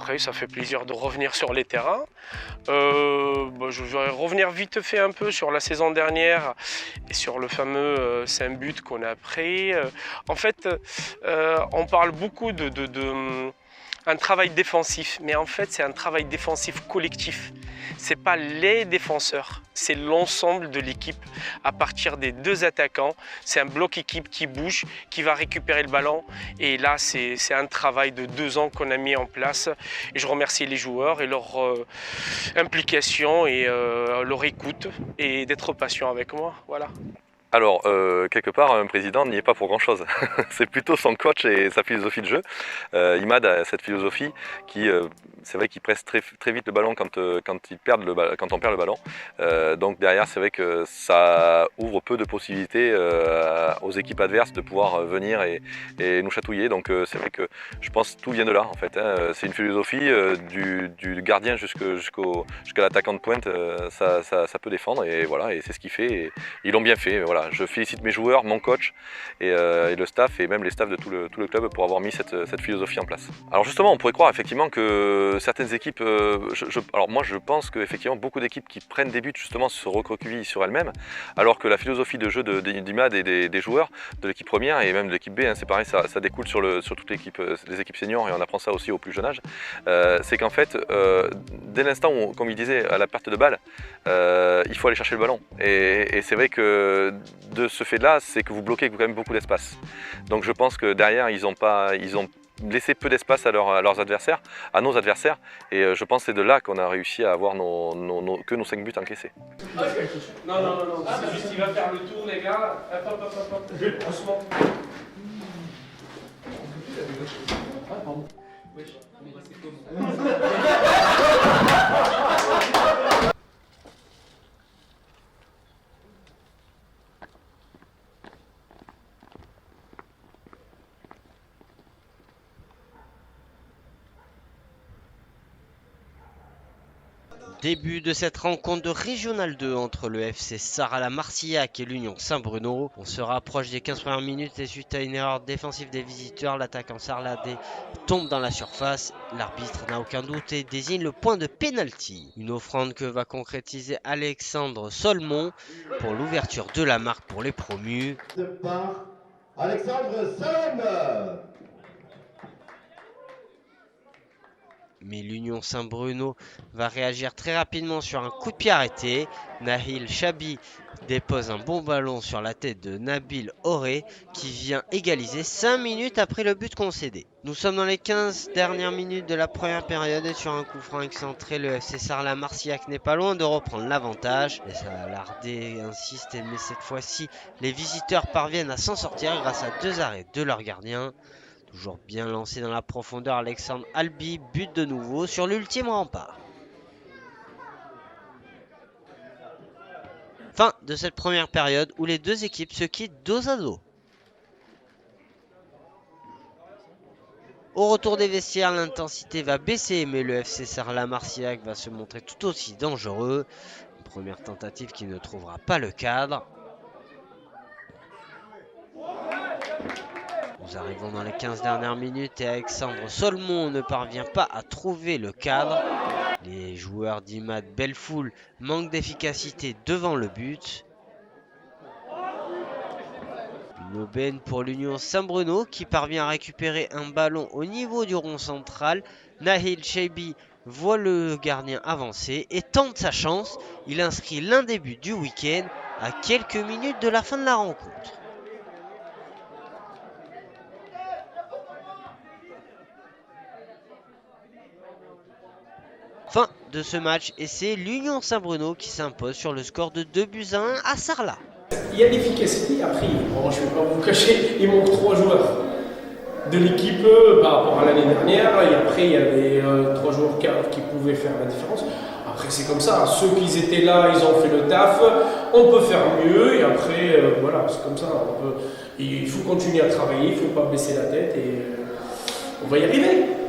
après, ça fait plaisir de revenir sur les terrains. Je vais revenir vite fait un peu sur la saison dernière et sur le fameux 5 buts qu'on a pris. En fait, on parle beaucoup de un travail défensif, mais en fait c'est un travail défensif collectif. C'est pas les défenseurs, c'est l'ensemble de l'équipe à partir des deux attaquants. C'est un bloc équipe qui bouge, qui va récupérer le ballon. Et là c'est un travail de 2 ans qu'on a mis en place. Et je remercie les joueurs et leur implication et leur écoute et d'être patient avec moi. Voilà. Alors, quelque part, un président n'y est pas pour grand-chose. C'est plutôt son coach et sa philosophie de jeu. Imad a cette philosophie qui, c'est vrai qu'il presse très vite le ballon quand on perd le ballon. Donc derrière, c'est vrai que ça ouvre peu de possibilités aux équipes adverses de pouvoir venir et nous chatouiller. Donc c'est vrai que je pense que tout vient de là en fait. C'est une philosophie du gardien jusqu'à l'attaquant de pointe. Ça peut défendre et voilà, et c'est ce qu'il fait. Et ils l'ont bien fait. Voilà, je félicite mes joueurs, mon coach et le staff et même les staffs de tout le club pour avoir mis cette philosophie en place. Alors justement, on pourrait croire effectivement que certaines équipes, alors moi je pense qu'effectivement beaucoup d'équipes qui prennent des buts justement se recroquevillent sur elles-mêmes, alors que la philosophie de jeu d'Imad et des joueurs de l'équipe première et même de l'équipe B, c'est pareil, ça découle sur toute l'équipe, les équipes seniors et on apprend ça aussi au plus jeune âge, c'est qu'en fait, dès l'instant où, comme il disait, à la perte de balle, il faut aller chercher le ballon. Et c'est vrai que de ce fait-là, c'est que vous bloquez quand même beaucoup d'espace. Donc je pense que derrière, ils ont laissé peu d'espace à leurs adversaires, à nos adversaires, et je pense que c'est de là qu'on a réussi à avoir que nos 5 buts encaissés. Okay. Non, c'est juste qu'il va faire le tour, les gars. Hop. Doucement. Ah, pardon. Wesh, c'est comment? Début de cette rencontre de Régional 2 entre le FC Sarlat-la-Marsillac et l'Union Saint-Bruno. On se rapproche des 15 premières minutes et suite à une erreur défensive des visiteurs, l'attaquant sarladais tombe dans la surface. L'arbitre n'a aucun doute et désigne le point de pénalty. Une offrande que va concrétiser Alexandre Solmon pour l'ouverture de la marque pour les promus. Par Alexandre Solmon. Mais l'Union Saint-Bruno va réagir très rapidement sur un coup de pied arrêté. Nahil Chabi dépose un bon ballon sur la tête de Nabil Auré qui vient égaliser 5 minutes après le but concédé. Nous sommes dans les 15 dernières minutes de la première période et sur un coup franc excentré, le FC Sarlat-Marsillac n'est pas loin de reprendre l'avantage. Les Salardais insistent mais cette fois-ci les visiteurs parviennent à s'en sortir grâce à 2 arrêts de leur gardien. Toujours bien lancé dans la profondeur, Alexandre Albi bute de nouveau sur l'ultime rempart. Fin de cette première période où les deux équipes se quittent dos à dos. Au retour des vestiaires, l'intensité va baisser, mais le FC Sarlat-Marsillac va se montrer tout aussi dangereux. Une première tentative qui ne trouvera pas le cadre. Nous arrivons dans les 15 dernières minutes et Alexandre Solmon ne parvient pas à trouver le cadre. Les joueurs d'Imad Belfoul manquent d'efficacité devant le but. Une aubaine pour l'Union Saint-Bruno qui parvient à récupérer un ballon au niveau du rond central. Nahil Cheibi voit le gardien avancer et tente sa chance. Il inscrit l'un des buts du week-end à quelques minutes de la fin de la rencontre. Fin de ce match et c'est l'Union Saint-Bruno qui s'impose sur le score de 2-1 à Sarlat. Il y a l'efficacité, après, bon, je ne vais pas vous cacher, il manque 3 joueurs de l'équipe par rapport à l'année dernière, et après il y avait 3 joueurs qui pouvaient faire la différence. Après c'est comme ça, ceux qui étaient là, ils ont fait le taf, on peut faire mieux, et après voilà, c'est comme ça, il faut continuer à travailler, il ne faut pas baisser la tête, et on va y arriver.